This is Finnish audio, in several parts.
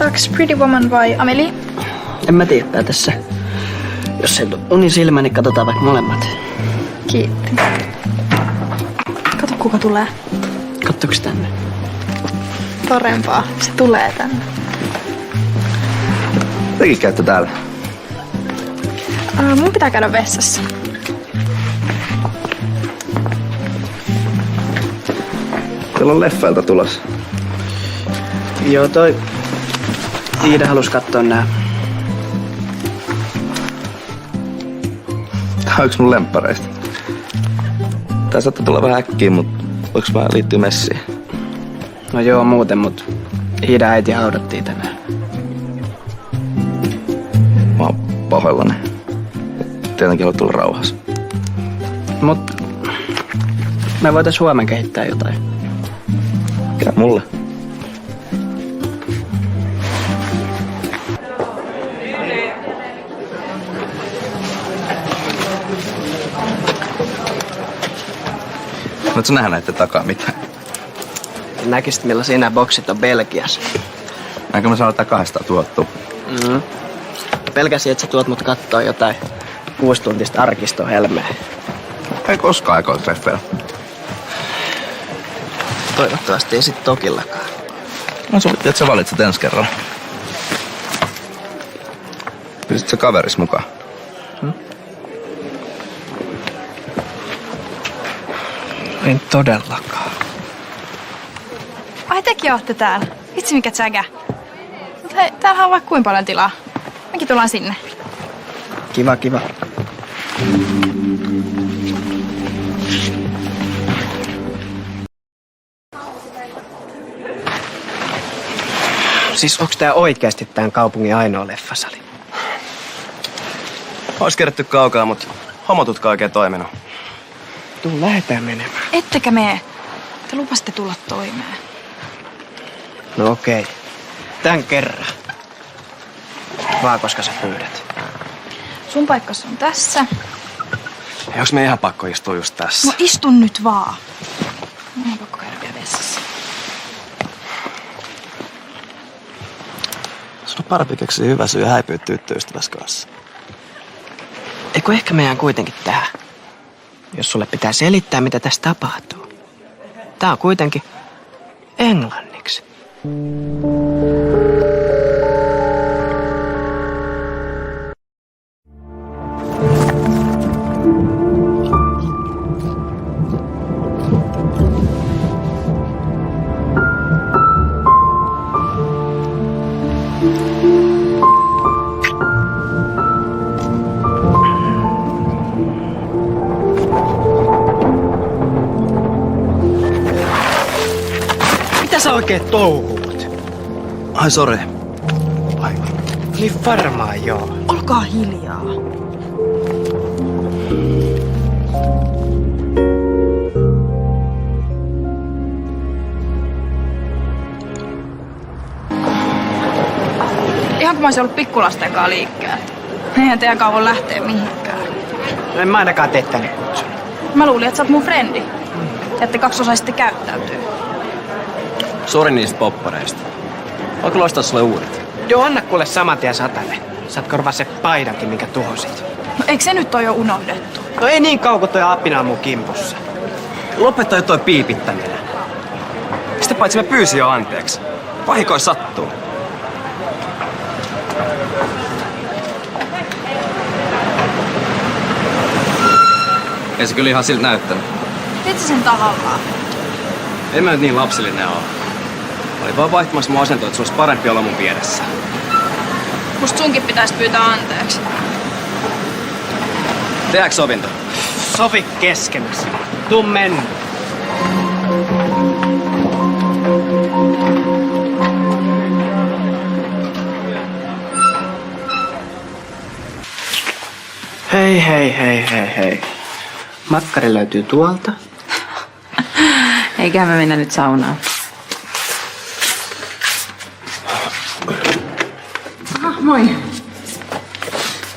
Katsotaanko Pretty Woman vai Amelie? En mä tiedä tässä. Jos ei tule unisilmä, niin katsotaan vaikka molemmat. Kiitti. Kato kuka tulee. Katsoks tänne? Parempaa. Se tulee tänne. Tekin käytte täällä. Mun pitää käydä vessassa. Teillä on leffailta tulossa. Joo, toi Iida halus katsoa nää. Tää on yks mun lemppareista. Tää saattaa tulla vähän äkkiä, mut voiko mä liittyä messiin? No joo, muuten, mut Iida äiti haudattiin tänään. Mä oon pahoillani. Tietenkin haluat tulla rauhassa. Mut me voitais huomenna kehittää jotain. Käy mulle. Oletko sä nähdä näitten takaa mitään? Näkisit millaisia nämä boksit on Belgiassa. Näinkö mä sanon, että 200 tuottua? Pelkäsin, että sä tuot mut kattoo jotain 6-tuntista arkistohelmeä. Ei koskaan aikoilla treffeillä. Toivottavasti ei sit Tokillakaan. Mä sovittiin, että sä valitset ensi kerralla. Pystyt sä kaveris mukaan? En todellakaan. Ai tekin ootte täällä. Vitsi mikä tsägä. Mut hei, täällähän on vaikka kuinka paljon tilaa. Mekin tullaan sinne. Kiva, kiva. Siis onks tää oikeasti tän kaupungin ainoa leffasali? Ois kerätty kaukaa, mut homotutka oikein toiminut. Tuu, lähetään menemään. Ettekä mee. Te lupasitte tulla toimeen. No okei. Tän kerran. Vaan koska sä pyydät. Sun paikkas on tässä. Onks me ihan pakko istua just tässä? No istun nyt vaan. Mun on pakko käydä vielä vessassa. Sun on parempi keksiä hyvä syy häipyä tyttöystäväs kanssa. Eikö ehkä meidän kuitenkin tää? Jos sulle pitää selittää, mitä tässä tapahtuu. Tää on kuitenkin englanniksi. Mitä sä oikein touhuut? Ai sori. Vai? Niin varmaan joo. Olkaa hiljaa. Ihan kun mä olisin ollut pikkulasten kanssa liikkeellä. Eihän teidän kauan lähteä mihinkään. No en mä ainakaan tee tänne kutsun. Mä luulin, että sä oot mun frendi. Että kaksi osaisitte käyttäytyä. Sori niistä poppareista. Voinko loistaa sulle uudet? Joo, anna kuule saman tien satalle. Saat korvaa se paidankin, minkä tuhosit. No eikö se nyt ole jo unohdettu? No ei niin kauan, kun toi apina on mun kimpussa. Lopeta jo toi piipittäminen. Sitä paitsi mä pyysin jo anteeksi. Vahinkoin sattuu. Ei se kyllä ihan siltä näyttänyt. Teet sä sen tahallaan? En mä nyt niin lapsellinen oo. Olin vaan vaihtamassa mun asentoa, että sulla olisi parempi olla mun vieressä. Musta sunkin pitäisi pyytää anteeksi. Tehdäänkö sovinto? Sovi keskenäsi. Tuu mennä. Hei, hei, hei, hei, hei. Makkari löytyy tuolta. Eiköhän me mennä nyt saunaan. Moi.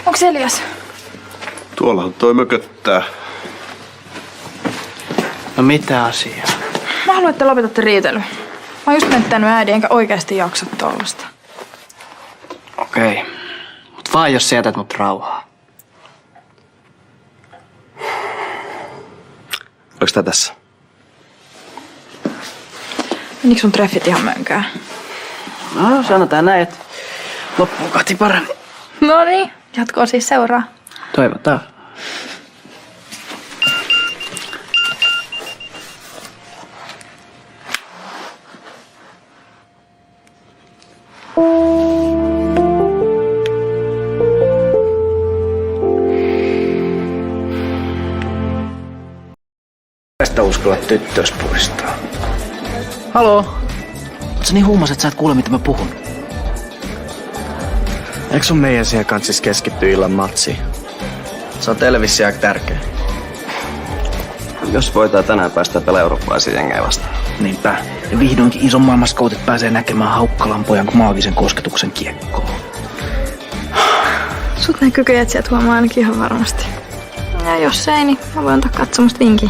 Onks Elias? Tuollahan toi mököttää. No mitä asiaa? Mä haluan, että lopetatte riitely. Mä oon just menettänyt äidin, enkä oikeasti jaksa tollasta. Okei. Mut vaan jos sä jätät mut rauhaa. Oliko tää tässä? Menikö sun treffit ihan mönkään? No, sanotaan näin, että loppuun kohti paremmin. No niin, jatkoa siis seuraa. Toivotaan. Tästä uskalla tyttös puistaa. Haloo? Oot sä niin huumas, että sä et kuule, mitä mä puhun? Eikö sun meidän siihen kantsis keskittyä illan matsiin? Se on teille vissiin aika tärkeä. Jos voitaan tänään päästä pelaa eurooppalaisia jengejä vastaan. Niinpä. Ja vihdoinkin ison maailman skoutit pääsee näkemään Haukkalan pojan maagisen kosketuksen kiekkoon. Sut ne kykyjät sieltä huomaa ainakin ihan varmasti. Ja jos ei, niin mä voin antaa katsomusta vinkin.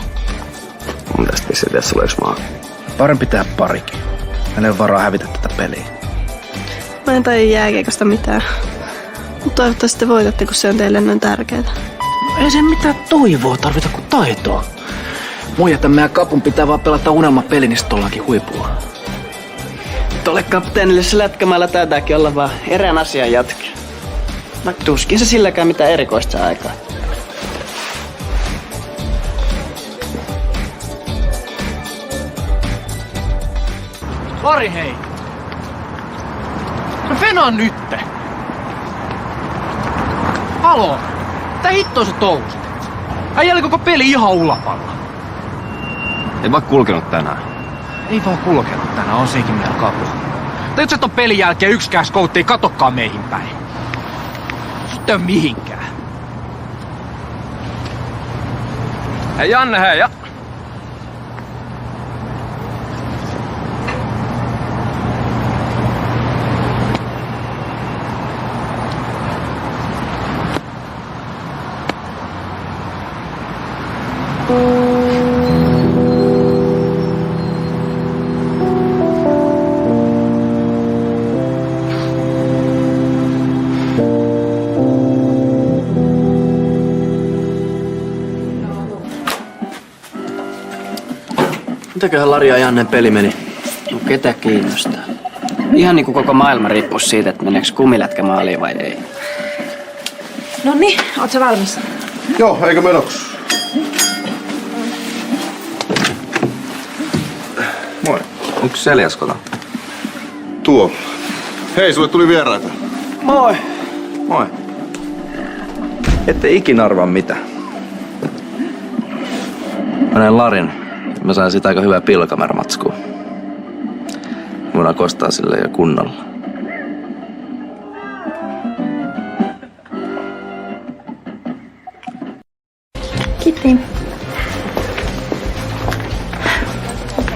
Mun tästä vissiin tiedä, sulla yksi maa. Parempi tehdä parikin. Meillä ei ole varaa hävitä tätä peliä. Mä en tajua jääkiekosta mitään. Mutta toivottavasti te voitatte, kun se on teille noin tärkeää. Ei se mitään toivoa tarvita kuin taitoa. Muija tämän meidän kapun pitää vaan pelata unelmapeli, niin sit ollaankin huipulla. Tolle kapteenille se lätkämällä taitaakin olla vaan erään asian jatke. No tuskin se silläkään mitään erikoista saa aikaa. Lari hei! No venaa nytte! Haloo! Tää hitto se touhusta? Äijä oli koko peli ihan ulapalla. Ei vaan kulkenut tänään. Ei vaan kulkenut tänään, on sekin meidän kapu. Tai jos et on pelin jälkeen yksikään skoutti, ei katokkaan meihin päin. Sut ei oo mihinkään. Hei Janne, hei ja... Mitäköhän Lari ja Jannen peli meni? No ketä kiinnostaa? Ihan niinku koko maailma riippuisi siitä, että meneekö kumilätkä maaliin vai ei. No niin, oot sä valmis? Joo, eikö menoksi? Moi. Onko Seljas kotona? Tuolla. Hei, sulle tuli vieraita. Moi. Moi. Ette ikinä arvaa mitä. Mä näin Larin. Mä sain siitä aika hyvää pilkamermatskua. Voidaan kostaa sille jo kunnolla. Kiitti.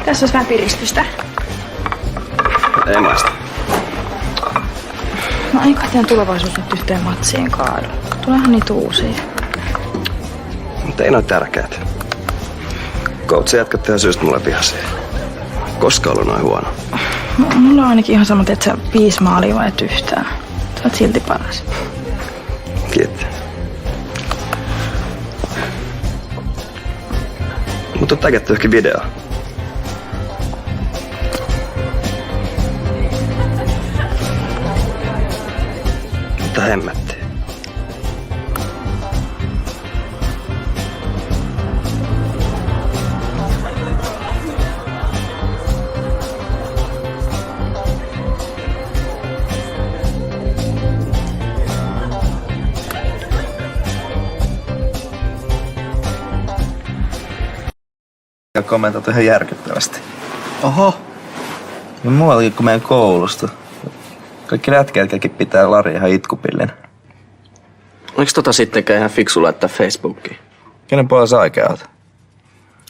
Tässä olisi vähän piristystä. Ei maista. No ei kai teidän tulevaisuus nyt yhteen matsiin kaadu. Tuleehan niitä uusia. Mutta ei noin tärkeät. Koutsi jatkat ihan syystä mulle vihaisia. Koska ollut noin huono? No, mulla on ainakin ihan sama, että sä 5 maalia vai et yhtään. Sä oot silti paras. Kiitti. Mutta on tägetty johonkin video. Mutta hemmetti. Kommentoitu ihan järkyttävästi. Oho. No muuallakin kuin meidän koulusta. Kaikki lätkäjätkäkin pitää Lari ihan itkupillin. Oliko tota sittenkään ihan fiksu laittaa Facebookiin? Kenen puolella sä oikein oot?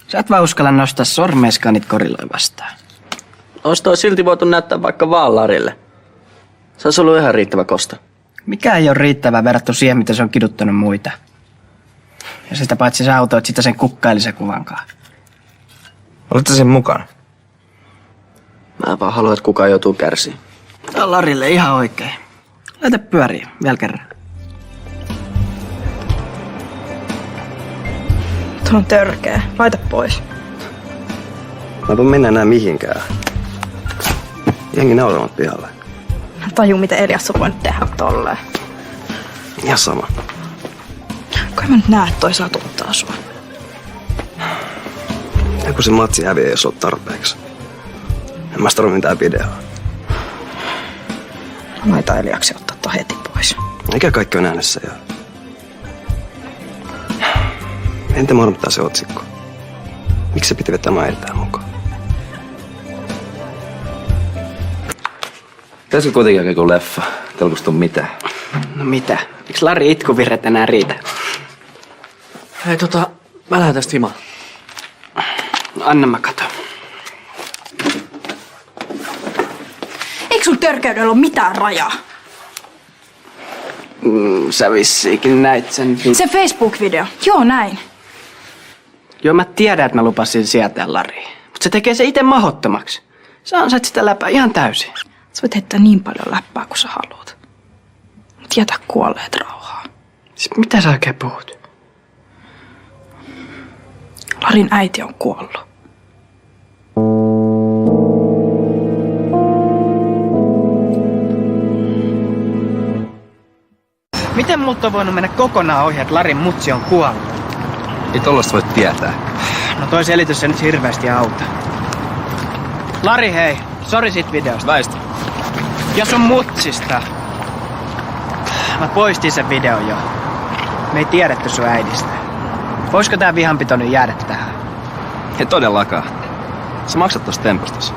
Sä et vaan uskalla nostaa sormeeskaan niitä korilla vastaan. Ois toi silti voitu näyttää vaikka vaan Larille. Se olisi ollut ihan riittävä kosta. Mikä ei ole riittävää verrattuna siihen, mitä se on kiduttanut muita. Ja sitä paitsi sä autoit sitä sen kukkailisen kuvankaan. Olitko sen mukana? Mä vaan haluan, että kukaan joutuu kärsiin. Tää on Larille ihan oikein. Laita pyöriä vielä kerran. Tuo on törkeä. Laita pois. Mä en voi mennä enää mihinkään. Jengi nauramat pihalle. Mä tajun, miten Elias on voinut tehdä tolleen. Ihan sama. Kai mä nyt näe, että toi satuttaa sua. Ja kun se matsi häviää, jos oot tarpeeksi. En mä tarvitse mitään videoa. Laita Eliaksi ottaa toi heti pois. Eikä kaikki on äänessä jo. Entä mormittaa se otsikko? Miksi se piti vetää mailtaan mukaan? Pitäisikö kuitenkin oikein kuin leffa? Telkusta tuu mitään. No mitä? Eiks Lari itkuvirret enää riitä? Hei mä lähden tästä himaan. Anna mä kato. Eikö sun törkeydellä ole mitään rajaa? Sä vissiikin näit sen. Se Facebook-video. Joo, näin. Joo, mä tiedän, että mä lupasin sieltä Lariin. Mutta se tekee se itse mahdottomaksi. Sä ansait sitä läpää ihan täysin. Sä voit heittää niin paljon läppää kuin sä haluat. Mut jätä kuolleet rauhaa. Siis mitä sä oikein puhut? Larin äiti on kuollut. Miten multa on voinut mennä kokonaan ohi, että Larin mutsi on kuollut? Ei tollasta voi tietää. No toi selitys se nyt hirveästi auta. Lari hei, sori sit videosta. Väistä. Ja sun mutsista. Mä poistin sen videon jo. Me ei tiedetty sun äidistä. Voisiko tää vihanpito nyt jäädä tähän? Ei todellakaan. Sä maksat tosta tempustas.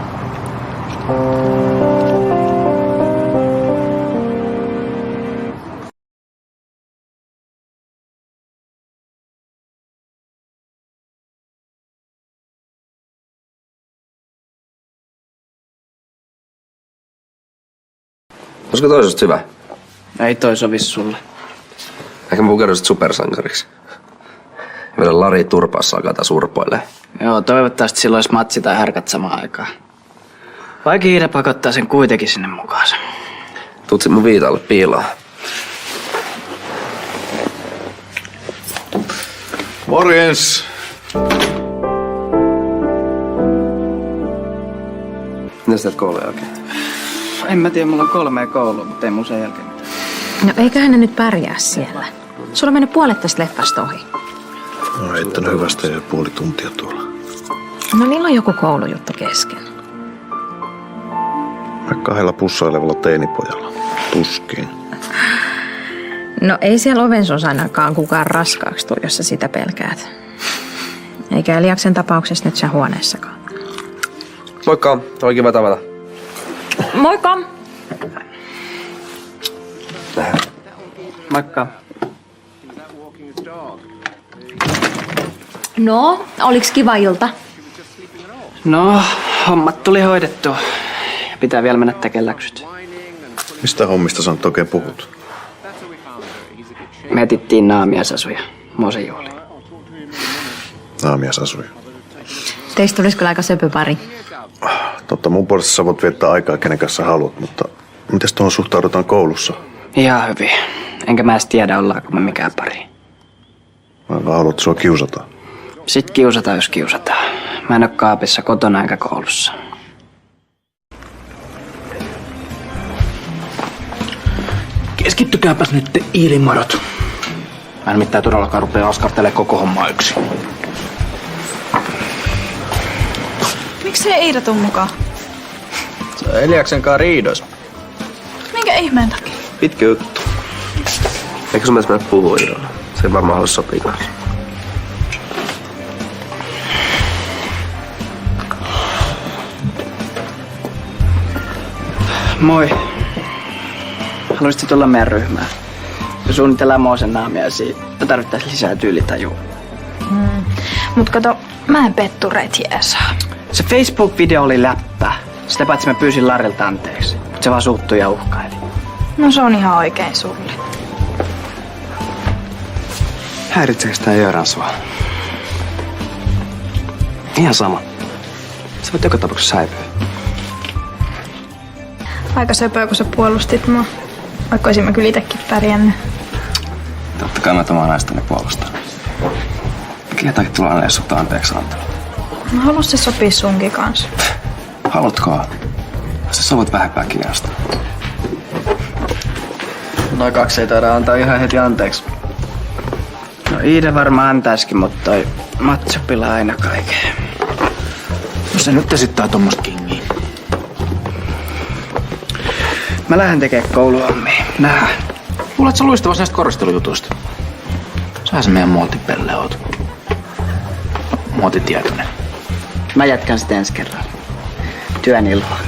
Olisiko toisesta hyvä? Ei toi sovi sulle. Ehkä mä pukeudu sit supersankariksi. Ja vielä Lari turpaassa alkaa taas urpoilee. Joo, toivottavasti silloin olisi matsi tai härkät samaan aikaan. Vai kiire pakottaa sen kuitenkin sinne mukaansa. Tuut sit mun viitalle piiloon. Morjens! Mitä sä teet kouluja oikein? En mä tiedä, mulla on 3 koulua, mutta ei mun sen jälkeen mitään. No eiköhän ne nyt pärjää siellä. Sulla on mennyt puolet tästä leffasta ohi. Mä oon heittänyt hyvästä jo puoli tuntia tuolla. No niillä on joku koulujuttu kesken. Mä 2 pussailevalla teinipojalla. Tuskin. No ei siellä ovensuussa ainakaan kukaan raskaaksi tuu, jos sä sitä pelkäät. Eikä Eliaksen tapauksessa nyt sen huoneessakaan. Moikka, oli kiva tavata. Moikka! Moikka. No, oliks kiva ilta? No, hommat tuli hoidettua. Pitää vielä mennä tekemään läksyt. Mistä hommista sä nyt oikein puhut? Me etittiin naamiaisasuja Moosen juhliin. Naamiasasuja. Teistä tulisi kyllä aika söpöpari. Totta, mun puolesta sä voit viettää aikaa kenen kanssa haluat, mutta mites tuohon suhtaudutaan koulussa? Ihan hyvin. Enkä mä edes tiedä, ollaanko me mikään pari. Vai vaan haluat sua kiusata? Sit kiusataan, jos kiusataan. Mä en oo kaapissa kotona enkä koulussa. Keskittykääpäs nyt te iilimadot. Mä en mitään todellakaan rupea askartelemaan koko hommaa yksin. Miksi ei Iida tuu mukaan? Se on Eliaksen kaa riidois. Minkä ihmeen takia? Pitkä juttu. Eikö sun mielestä mennä puhua Iidalla? Se ei varmaan halua sopii kanssa. Moi. Haluaisitko tulla meidän ryhmään? Me suunnitellaan Moosen naamiaisia. Me tarvittaisiin lisää tyylitajua. Mut kato, mä en pettureet jeesaa. Se Facebook-video oli läppä. Sitä paitsi mä pyysin Larilta anteeksi. Mutta se vaan suuttui ja uhkaili. No se on ihan oikein sulle. Häiritseekö tää Jöran sua? Ihan sama. Sä voit joka tapauksessa häipyä. Aika söpöä, kun sä puolustit mua. Vaikka olisin mä kyllä itekin pärjännyt. Totta kai mä omaa naistani puolustan. Mikä takia tulee aina sut anteeksi antaa? Mä halus se sopii sunkin kanssa. Haluatko? Sä sovut vähempää kiinasta. Noi kaksi ei taida antaa ihan heti anteeksi. No Iida varmaan antaisikin, mutta toi Matsu pilaa aina kaiken. No se nyt esittää tommoista kingiä. Mä lähden tekee kouluhommia. Nähdään. Luulet sä luistavas näistä koristelujutuista? Sähän se meidän muotipelle oot. Muotitietoinen. Mä jatkan sitten ensi kerralla. Työn iloa.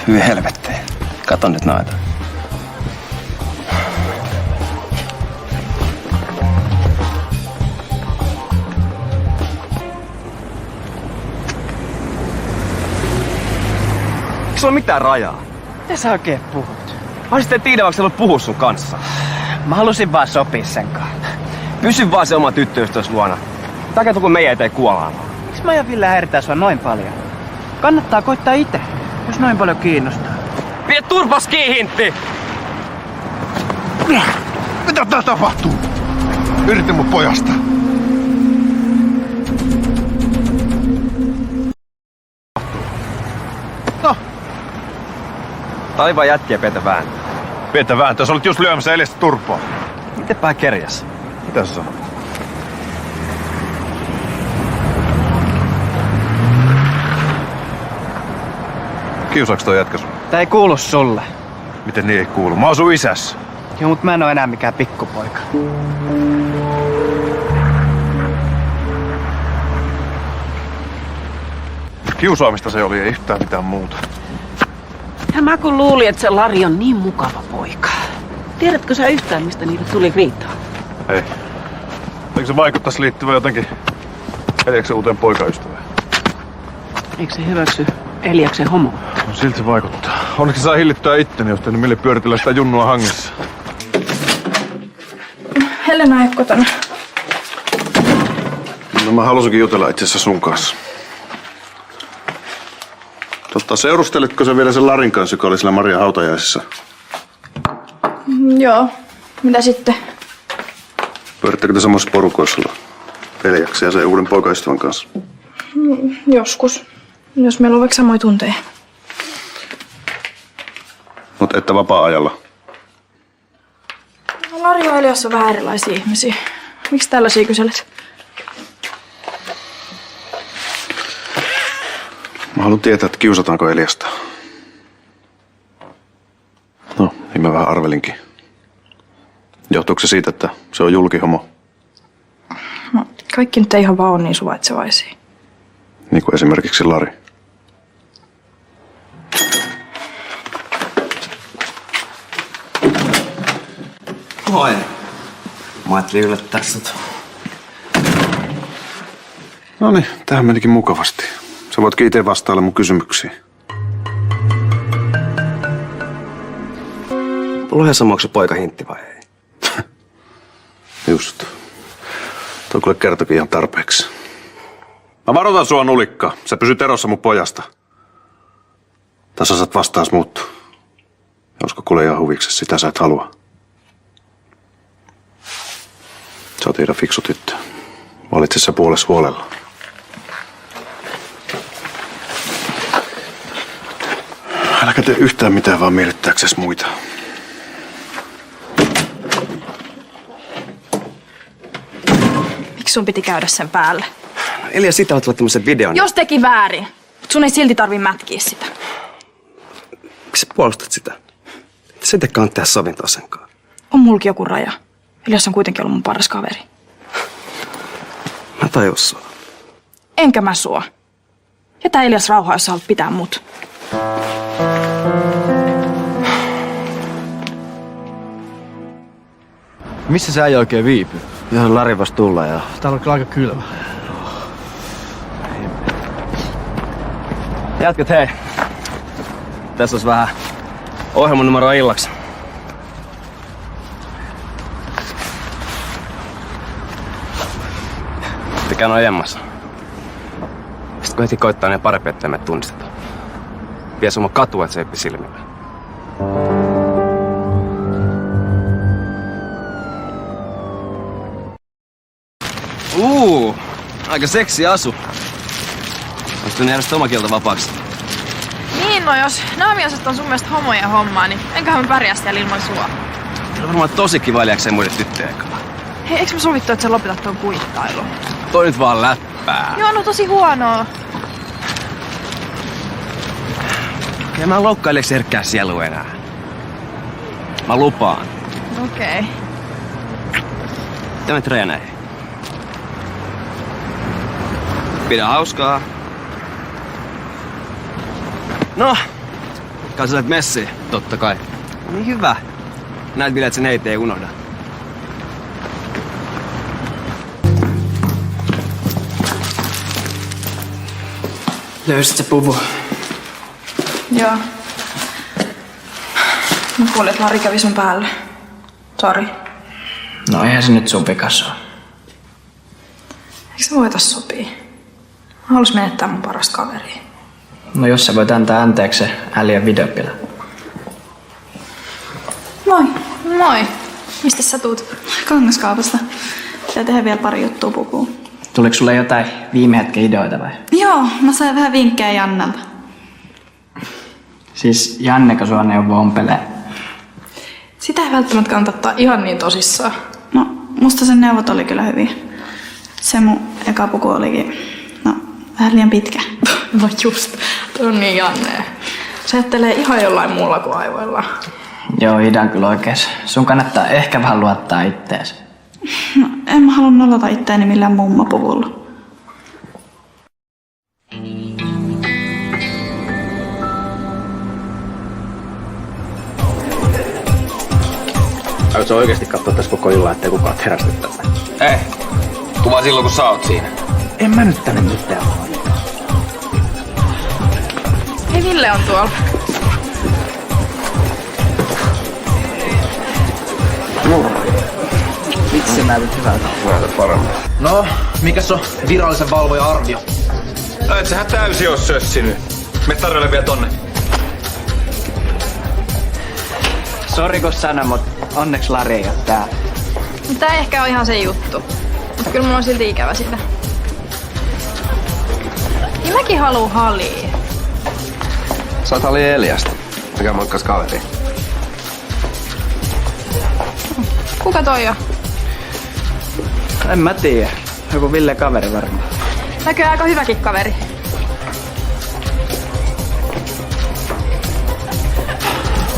Hyvin helvettiin. Kato nyt noita. Eikö sulla mitään rajaa? Mitä sä oikein puhut? Mä olisin tiedä, vaikka sä haluat puhua sun kanssa. Mä halusin vaan sopia sen kanssa. Pysy vaan se oma tyttöystäväs luona. Takia kun meidän eteen kuollaan. Miksi mä ja Ville häiritään sua noin paljon? Kannattaa koittaa itse, jos noin paljon kiinnostaa. Pidä turpas kiinni, Hintti! Mitä tää tapahtuu? Yritin mun pojasta. No. Tää oli vaan jätkiä Petä Vääntö. Petä Vääntö, sä olit just lyömässä Eliasta turpaa. Mitenpä kerjäs? Mitä sä sanot? Kiusaaks toi jätkä sun? Tää ei kuulu sulle. Miten niin ei kuulu? Mä oon sun isäs. Joo, mut mä en oo enää mikään pikkupoika. Kiusaamista se oli, ei yhtään mitään muuta. Ja mä kun luulin, että se Lari on niin mukava poika. Tiedätkö sä yhtään, mistä niille tuli riitaa? Ei. Eikö se vaikuttaisi liittyvän jotenkin Eliaksen uuteen poikaystävään? Eikö se hyväksy Eliaksen homoa? No siltä se vaikuttaa. Onneksi saa hillittyä itteni, jos tehnyt mille pyöritellä sitä junnua hangissa. Helena ei ole kotona. No mä halusinkin jutella itse asiassa sun kanssa. Seurustelitko sä vielä sen Larin kanssa, joka oli siellä Marian hautajaisissa? Joo. Mitä sitten? Pyörittekö te samassa porukoissa Eliaksen ja sen uuden poikaystävän kanssa? Joskus. Jos meillä on vaikka samoja tunteja. Mut että vapaa-ajalla? Lari ja Elias on vähän erilaisia ihmisiä. Miksi tällaisia kyselet? Mä haluan tietää, että kiusataanko Eliasta. No, niin mä vähän arvelinkin. Johtuuko se siitä, että se on julkihomo? No, kaikki nyt ei ihan vaan ole niin suvaitsevaisia. Niin kuin esimerkiksi Lari. Moi. Mä ajattelin yllättää sut. Noniin, tähän menikin mukavasti. Sä voitkin itse vastailla mun kysymyksiin. Mulla on ihan sama, onko se poika Hintti vai ei. Just. Toi kuule kertokin ihan tarpeeksi. Mä varoitan sua, nulikka. Sä pysyt erossa mun pojasta. Tässä saat vastaas muuttua. Ja usko kuule ihan huviksesi, sitä sä et halua. Sä oot Iida fiksu tyttö. Valitse sä puoles huolella. Äläkä tee yhtään mitään vaan miellyttääksesi muita. Miksi sun piti käydä sen päälle? Elias siitä olet tämmöisen videon. Jos teki väärin, mut sun ei silti tarvii mätkiä sitä. Miksi sä puolustat sitä? Sen te kannat tehdä sovintoa senkaan. On mulki joku raja. Elias on kuitenkin ollut mun paras kaveri. Mä tajun sua. Enkä mä sua. Jätä Elias rauhaa, jos sä haluat pitää mut. Missä sä ei oikein viipy? Johon Lari vois tulla ja... Täällä on kyllä aika kylmä. Jätkät, hei. Tässä olisi vähän ohjelmanumeroa illaksi. Mikä on jemmassa? Sitten Pitäisikö heti koittaa ne parempi, ettei me tunnisteta? Vie summa katua, et seippi silmillä. Aika seksi asu. Onko järjestä oma kieltä vapaaksi? Niin, no jos naamiaiset on sun mielestä homoja hommaa, niin enköhän me pärjää siellä ilman sua. Se on varmaan tosi kiva liäkseen muiden tyttöjen kanssa. Hei, eikö me sovittu, että sä lopetat tuon kuittailun? Toi nyt vaan läppää. Joo, no tosi huonoa. Ja mä loukkaileeks herkkää sielua enää. Mä lupaan. Okei. Mitä me treeneihin? Pidä hauskaa. No, katsotaan messiin, totta kai. Niin hyvä. Näet vielä, että sen ei unohda. Löysit se puvu? Joo. Mä kuulin, että Lari kävi sun päälle. Sori. No eihän se nyt sun vikas oo. Eikö se voitais sopii? Mä halus menettää mun parasta kaveria. No jos sä voit antaa anteeksi se äliön videopila. Moi. Moi. Mistä sä tuut? Kangaskaupasta. Pitää tehdä vielä pari juttua pukuun. Tuliko sulle jotain viime hetken ideoita vai? Joo, mä sain vähän vinkkejä Jannelta. Siis Janneko sua neuvoo ompelee? Sitä ei välttämättä kannata ottaa ihan niin tosissaan. No, musta sen neuvot oli kyllä hyviä. Se mun eka puku olikin, no, vähän liian pitkä. No just, toi on niin Janne. Se ajattelee ihan jollain muulla kuin aivoilla. Joo, Ida on kyllä oikees. Sun kannattaa ehkä vähän luottaa ittees. No, en mä halua nollata itteeni millään mummopuvulla. Aiotko sä oikeesti katsoa tässä koko illan, ettei kukaan terästy tästä? Ei. Tuu vaan silloin, kun sä oot siinä. En mä nyt tänne mitään. Hei, Ville on tuolla. Vitsi näytät hyvältä. Näytät paremmin. No, mikäs on virallisen valvojan arvio? Et sähän täysin oo sössinyt. Me tarjolle vielä tonne. Sori kun sano, mut onneksi Lari ei oo täällä. Tää ei ehkä ole ihan se juttu. Mutta kyllä mulla on silti ikävä sitä. Ja mäkin haluu Haliin. Sä oot Hali Eliasta. Mikä moikkas kaveri? Kuka toi on? En mä tiedä. Joku Ville kaveri varmaan. Näkyy aika hyväkin kaveri.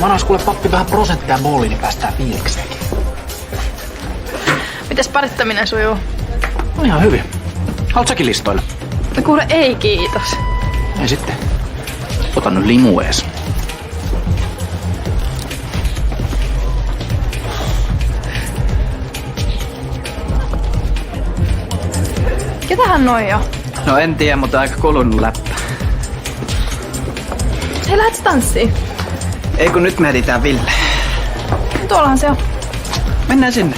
Manas kuule pappi vähän prosenttia booliin, niin päästään fiilikseenkin. Mites parittaminen sujuu? No ihan hyvin. Haluat säkin listoille? No kuule, ei kiitos. Ei sitten. Ota nyt limu ees. Ketähän noi on? No en tiedä, mutta aika kulunut läppä. Hei, lähdet tanssiin? Ei kun nyt me editään Ville. Tuollahan se on. Mennään sinne.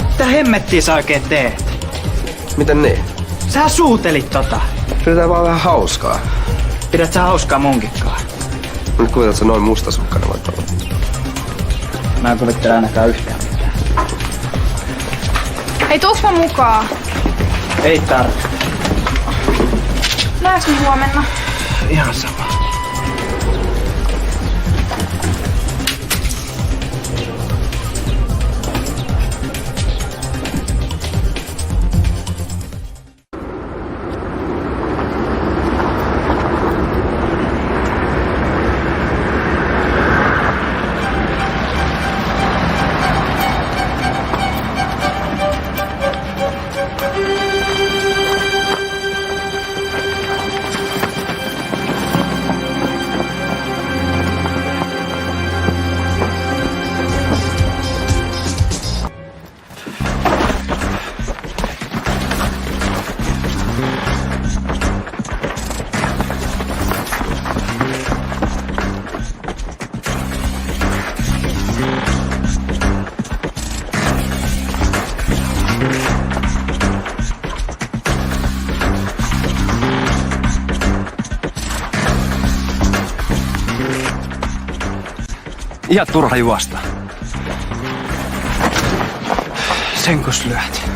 Mitä hemmettiä sä oikein teet? Miten niin? Sä suutelit tota. Pidetään vaan vähän hauskaa. Pidät sä hauskaa munkikkaa? Nyt kuvitat sä noin mustasukkainen voit olla. Mä en kuvittele ainakaan yhtään. Hei, tuuks mä mukaan? Ei tarvi. Näeks me huomenna? Ihan sama. Ihan turha juosta. Sen kun lyöt.